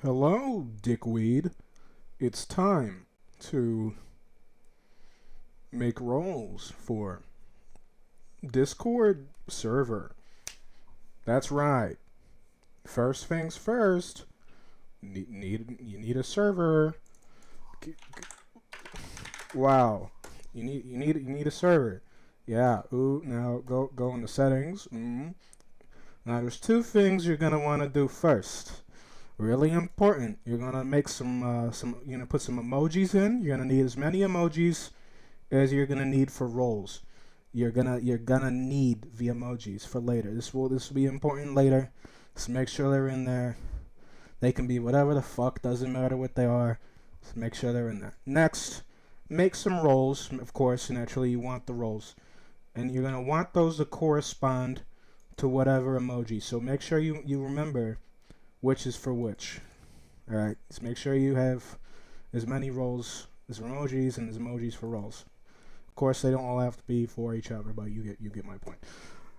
Hello, dickweed. It's time to make roles for Discord server. That's right. First things first. You need a server. Wow. You need a server. Yeah. Ooh. Now go into settings. Now there's two things you're gonna want to do first. Really important. You're gonna make some. You're gonna put some emojis in. You're gonna need as many emojis as you're gonna need for roles. You're gonna need the emojis for later. This will be important later. Just make sure they're in there. They can be whatever the fuck. Doesn't matter what they are. Just make sure they're in there. Next, make some roles. Of course, naturally you want the roles, and you're gonna want those to correspond to whatever emoji. So make sure you remember which is for which. All right. Just make sure you have as many roles as emojis and as emojis for roles. Of course, they don't all have to be for each other, but you get my point.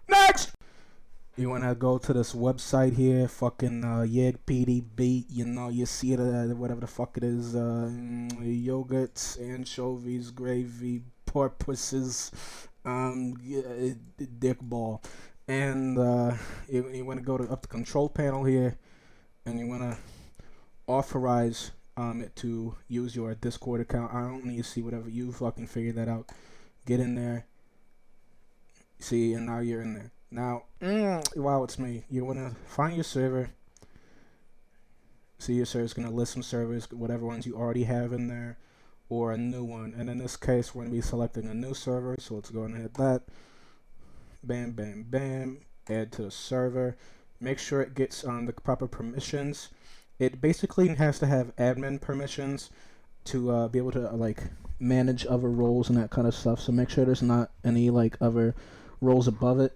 Next, you wanna go to this website here, fucking YigPDB. You see it, whatever the fuck it is, yogurts, anchovies, gravy, porpoises, dick ball, and you wanna go to up the control panel here, and you wanna authorize it to use your Discord account. I don't need to see whatever you fucking figure that out. Get in there. See, and now you're in there. Now, wow, it's me. You wanna find your server. See, your server's gonna list some servers, whatever ones you already have in there, or a new one. And in this case, we're gonna be selecting a new server. So let's go and hit that. Bam, bam, bam. Add to the server. Make sure it gets the proper permissions. It basically has to have admin permissions to be able to like manage other roles and that kind of stuff. So make sure there's not any like other roles above it,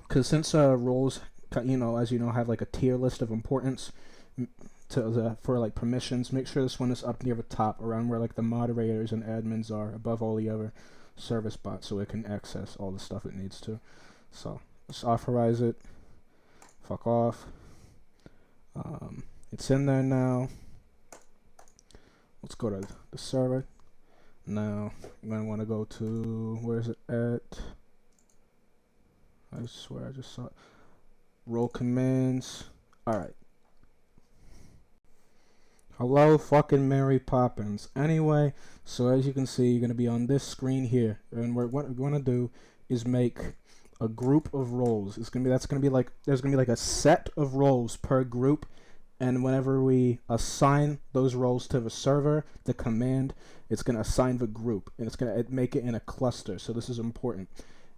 because since roles, as you know, have like a tier list of importance for like permissions. Make sure this one is up near the top, around where like the moderators and admins are, above all the other service bots, so it can access all the stuff it needs to. So let's authorize it. Fuck off. It's in there now. Let's go to the server. Now, I'm going to want to go to, where is it at? I swear I just saw it. Role commands. Alright. Hello, fucking Mary Poppins. Anyway, so as you can see, you're going to be on this screen here. And what we're going to do is make a group of roles. There's going to be like a set of roles per group. And whenever we assign those roles to the server, the command, it's going to assign the group, and it's going to make it in a cluster. So this is important.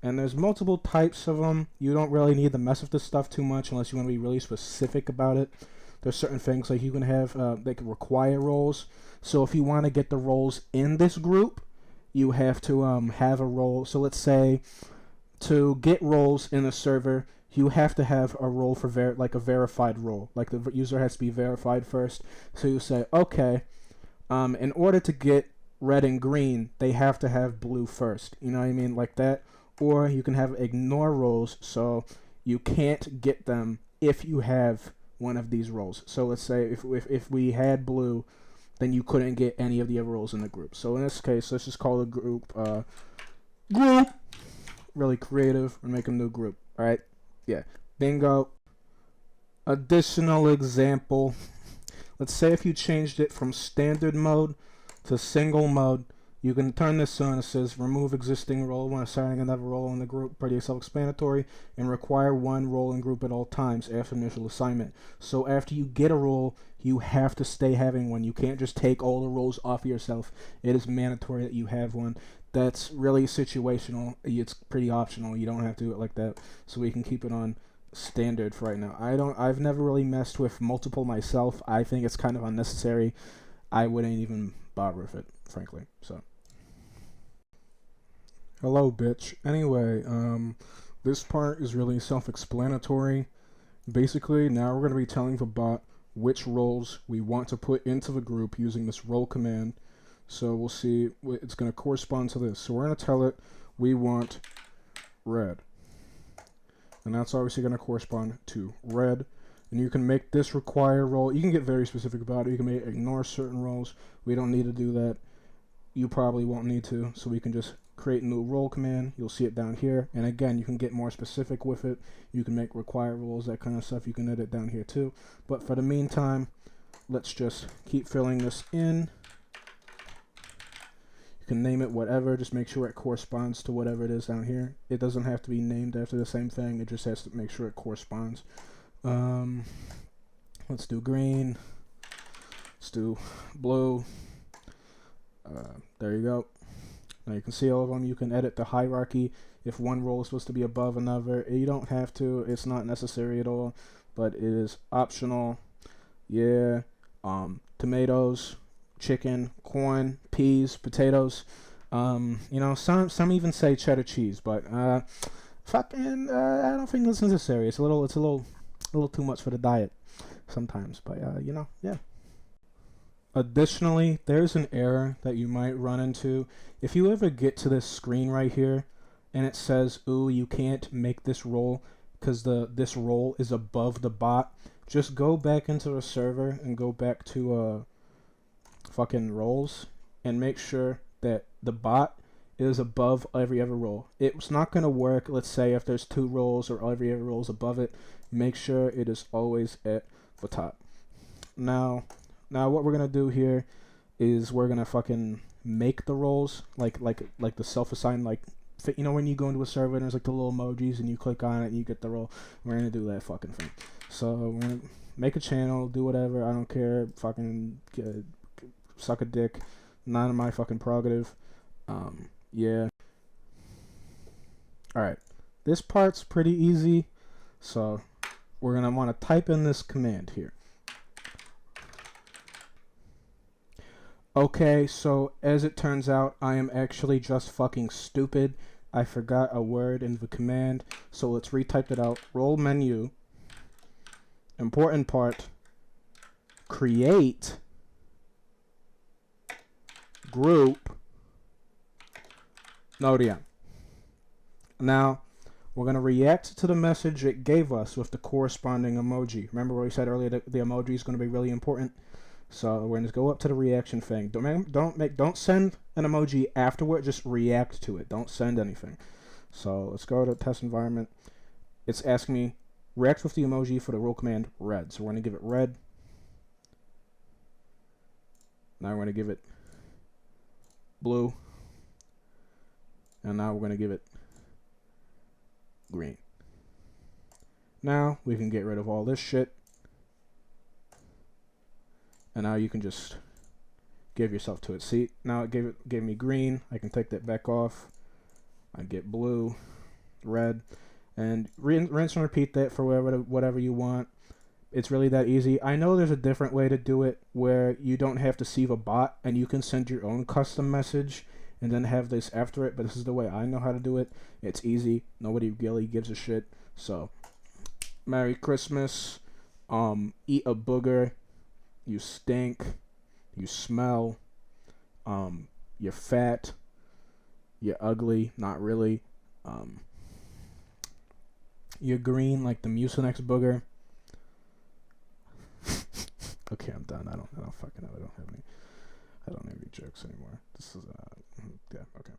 And there's multiple types of them. You don't really need to mess with this stuff too much unless you want to be really specific about it. There's certain things like you can have, they can require roles. So if you want to get the roles in this group, you have to have a role. So let's say to get roles in a server, you have to have a role for like a verified role. Like the user has to be verified first. So you say, okay, in order to get red and green, they have to have blue first. You know what I mean? Like that. Or you can have ignore roles, so you can't get them if you have one of these roles. So let's say if we had blue, then you couldn't get any of the other roles in the group. So in this case, let's just call the group group. Really creative, and make a new group. All right. Yeah, bingo. Additional example. Let's say if you changed it from standard mode to single mode, you can turn this on. It says remove existing role when assigning another role in the group. Pretty self-explanatory. And require one role in group at all times after initial assignment. So after you get a role, you have to stay having one. You can't just take all the roles off yourself. It is mandatory that you have one. That's really situational. It's pretty optional. You don't have to do it like that. So we can keep it on standard for right now. I've never really messed with multiple myself. I think it's kind of unnecessary. I wouldn't even bother with it, frankly. So hello, bitch. Anyway, this part is really self-explanatory. Basically, now we're going to be telling the bot which roles we want to put into the group using this role command. So we'll see, it's going to correspond to this. So we're going to tell it we want red. And that's obviously going to correspond to red. and you can make this require role. You can get very specific about it. You can make ignore certain roles. We don't need to do that. You probably won't need to, so we can just create a new role command. You'll see it down here, and again, you can get more specific with it. You can make require roles, that kind of stuff. You can edit down here too, but for the meantime, let's just keep filling this in. You can name it whatever, just make sure it corresponds to whatever it is down here. It doesn't have to be named after the same thing, it just has to make sure it corresponds. Let's do green, let's do blue. There you go. Now you can see all of them. You can edit the hierarchy if one role is supposed to be above another. You don't have to, it's not necessary at all, but it is optional. Yeah. Tomatoes, chicken, corn, peas, potatoes. You know, some even say cheddar cheese, but I don't think that's necessary. It's a little too much for the diet sometimes, but you know, yeah. Additionally, there's an error that you might run into. If you ever get to this screen right here and it says, ooh, you can't make this role because this role is above the bot, just go back into the server and go back to fucking roles and make sure that the bot is above every other role. It's not going to work, let's say, if there's 2 roles or every other role is above it. Make sure it is always at the top. Now what we're gonna do here is we're gonna fucking make the roles like the self-assigned, like, you know, when you go into a server and there's like the little emojis and you click on it and you get the role. We're gonna do that fucking thing. So we're gonna make a channel, do whatever, I don't care, fucking suck a dick, none of my fucking prerogative. Yeah. Alright, this part's pretty easy, so we're gonna want to type in this command here. Okay, so as it turns out, I am actually just fucking stupid. I forgot a word in the command, so let's retype it out. Role menu, important part, create group Nodium. Now, we're going to react to the message it gave us with the corresponding emoji. Remember what we said earlier, that the emoji is going to be really important? So we're going to go up to the reaction thing. Don't send an emoji afterward, just react to it. Don't send anything. So let's go to test environment. It's asking me, react with the emoji for the role command red. So we're going to give it red. Now we're going to give it blue. And now we're going to give it green. Now we can get rid of all this shit. And now you can just give yourself to it. See, now it gave me green. I can take that back off. I get blue, red, and rinse and repeat that for whatever you want. It's really that easy. I know there's a different way to do it where you don't have to save a bot and you can send your own custom message and then have this after it, but this is the way I know how to do it. It's easy. Nobody really gives a shit. So, Merry Christmas. Eat a booger. You stink, you smell, you're fat, you're ugly, not really, you're green like the Mucinex booger. Okay, I'm done. I don't fucking know. I don't have any jokes anymore. This is, yeah, okay.